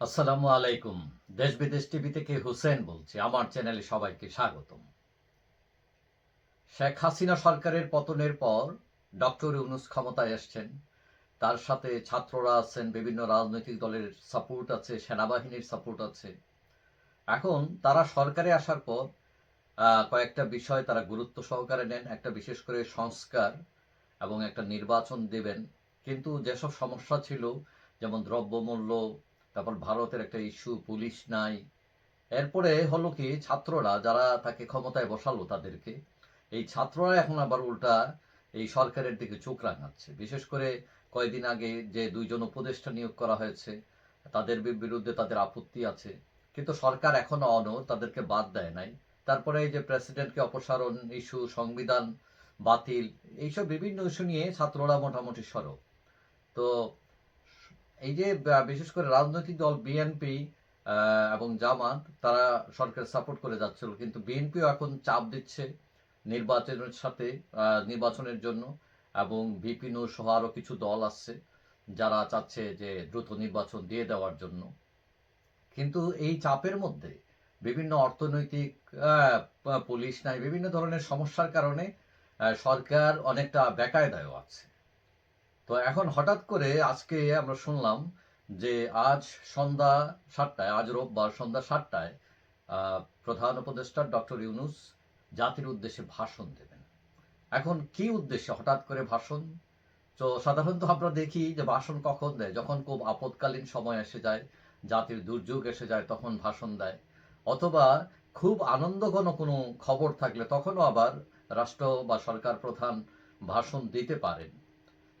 আসসালামু আলাইকুম। দেশ বিদেশ টিভি থেকে হুসেন বলছি। আমার চ্যানেলে সবাইকে স্বাগতম। শেখ হাসিনা সরকারের পতনের পর ডক্টর ইউনূস ক্ষমতায় এসছেন। তার সাথে ছাত্ররা আছেন, বিভিন্ন রাজনৈতিক দলের সাপোর্ট আছে, সেনাবাহিনীর সাপোর্ট আছে। এখন তারা সরকারে আসার পর কয়েকটা বিষয় তারা গুরুত্ব সহকারে নেন। একটা বিশেষ করে সংস্কার এবং একটা নির্বাচন দেবেন। কিন্তু যেসব সমস্যা ছিল, যেমন দ্রব্যমূল্য, তারপর ভারতের একটা ইস্যু, পুলিশ নাই। এরপরে হলো কি, ছাত্ররা যারা তাকে ক্ষমতায় বসালো তাদেরকে, এই ছাত্ররা এখন আবার উল্টা এই সরকারের দিকে চোখ রাঙাচ্ছে। বিশেষ করে কয়েকদিন আগে যে দুইজন উপদেষ্টা নিয়োগ করা হয়েছে, তাদের বিরুদ্ধে তাদের আপত্তি আছে, কিন্তু সরকার এখনো অনড়, তাদেরকে বাদ দেয় নাই। তারপরে এই যে প্রেসিডেন্টকে অপসারণ ইস্যু, সংবিধান বাতিল, এইসব বিভিন্ন ইস্যু নিয়ে ছাত্ররা মোটামুটি সরব। তো এই যে বিশেষ করে রাজনৈতিক দল বিএনপি এবং জামাত, তারা সরকার সাপোর্ট করে যাচ্ছিল, কিন্তু বিএনপিও এখন চাপ দিচ্ছে নির্বাচনের সাথে, নির্বাচনের জন্য। এবং বিপিনু সহ আরো কিছু দল আছে যারা চাচ্ছে যে দ্রুত নির্বাচন দিয়ে দেওয়ার জন্য। কিন্তু এই চাপের মধ্যে বিভিন্ন অর্থনৈতিক, পুলিশ নাই, বিভিন্ন ধরনের সমস্যার কারণে সরকার অনেকটা বেকায়দায়ও আছে। তো এখন হঠাৎ করে আজকে আমরা শুনলাম যে আজ সন্ধ্যা ৭টায়, আজ রোববার সন্ধ্যা ৭টায় প্রধান উপদেষ্টা ডক্টর ইউনূস জাতির উদ্দেশ্যে ভাষণ দেবেন। এখন কি উদ্দেশ্যে হঠাৎ করে ভাষণ? তো সাধারণত আমরা দেখি যে ভাষণ কখন দেয়, যখন খুব আপৎকালীন সময় এসে যায়, জাতির দুর্যোগ এসে যায়, তখন ভাষণ দেয়। অথবা খুব আনন্দঘন কোনো খবর থাকলে তখনও আবার রাষ্ট্র বা সরকার প্রধান ভাষণ দিতে পারেন।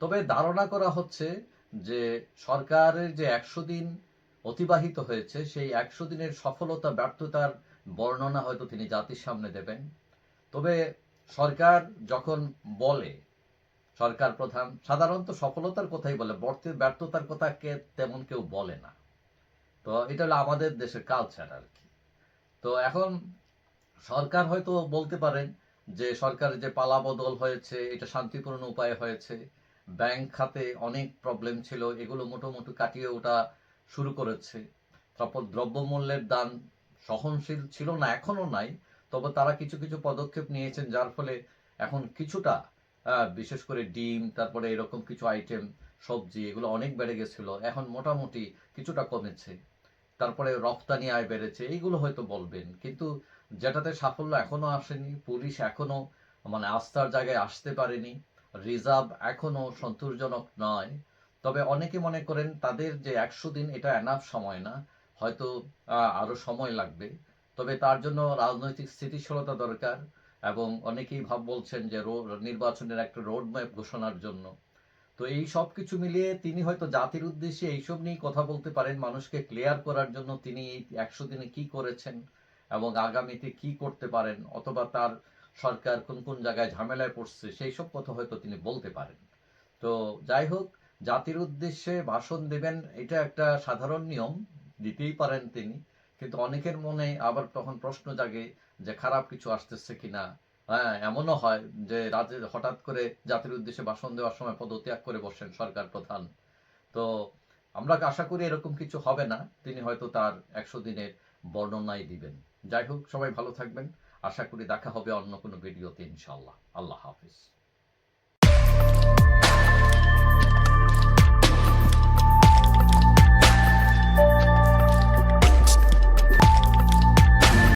তবে ধারণা করা হচ্ছে যে সরকারের যে ১০০ দিন অতিবাহিত হয়েছে, সেই ১০০ দিনের সফলতা ব্যর্থতার বর্ণনা হয়তো তিনি জাতির সামনে দেবেন। তবে সরকার যখন বলে, সরকার প্রধান সাধারণত সফলতার কথাই বলে, ব্যর্থতার কথা তেমন কেউ বলে না। তো এটা হলো আমাদের দেশের কালচার আর কি। তো এখন সরকার হয়তো বলতে পারেন যে সরকারের যে পালাবদল হয়েছে এটা শান্তিপূর্ণ উপায়ে হয়েছে। ব্যাংক খাতে অনেক প্রবলেম ছিল, এগুলো মোটামুটি কাটিয়ে ওঠা শুরু করেছে। তারপর দ্রব্যমূল্যের দাম সহনশীল ছিল না, এখনো নাই, তবে তারা কিছু কিছু পদক্ষেপ নিয়েছেন, যার ফলে এখন কিছুটা, বিশেষ করে ডিম, তারপরে এরকম কিছু আইটেম, সবজি, এগুলো অনেক বেড়ে গেছিল, এখন মোটামুটি কিছুটা কমেছে। তারপরে রপ্তানি আয় বেড়েছে, এইগুলো হয়তো বলবেন। কিন্তু যেটাতে সাফল্য এখনো আসেনি, পুলিশ এখনো মানে আস্থার জায়গায় আসতে পারেনি, রিজার্ভ এখনো সন্তোষজনক নয়। তবে অনেকে মনে করেন তাদের যে ১০০ দিন এটা এনাফ সময় না, হয়তো আরো সময় লাগবে। তবে তার জন্য রাজনৈতিক স্থিতিশীলতা দরকার, এবং অনেকেই বলছেন যে নির্বাচনের একটা রোড ম্যাপ ঘোষণার জন্য। তো এই সব কিছু মিলিয়ে তিনি হয়তো জাতির উদ্দেশ্যে এইসব নিয়ে কথা বলতে পারেন, মানুষকে ক্লিয়ার করার জন্য তিনি এই ১০০ দিনে কি করেছেন এবং আগামীতে কি করতে পারেন, অথবা তার সরকার কোন কোন জায়গায় ঝামেলায় পড়ছে, সেই সব কথা হয়তো তিনি বলতে পারেন। তো যাই হোক, জাতির উদ্দেশ্যে ভাষণ দেবেন, এটা একটা সাধারণ নিয়ম, দিতেই পারেন তিনি। কিন্তু অনেকের মনে আবার তখন প্রশ্ন জাগে যে খারাপ কিছু আসতেছে কিনা। হ্যাঁ, এমনও হয় যে রাতে হঠাৎ করে জাতির উদ্দেশ্যে ভাষণ দেওয়ার সময় পদত্যাগ করে বসেন সরকার প্রধান। তো আমরা আশা করি এরকম কিছু হবে না, তিনি হয়তো তার ১০০ দিনের বর্ণনাই দিবেন। যাই হোক, সবাই ভালো থাকবেন। আশা করি দেখা হবে অন্য কোনো ভিডিওতে ইনশাআল্লাহ। আল্লাহ হাফিজ।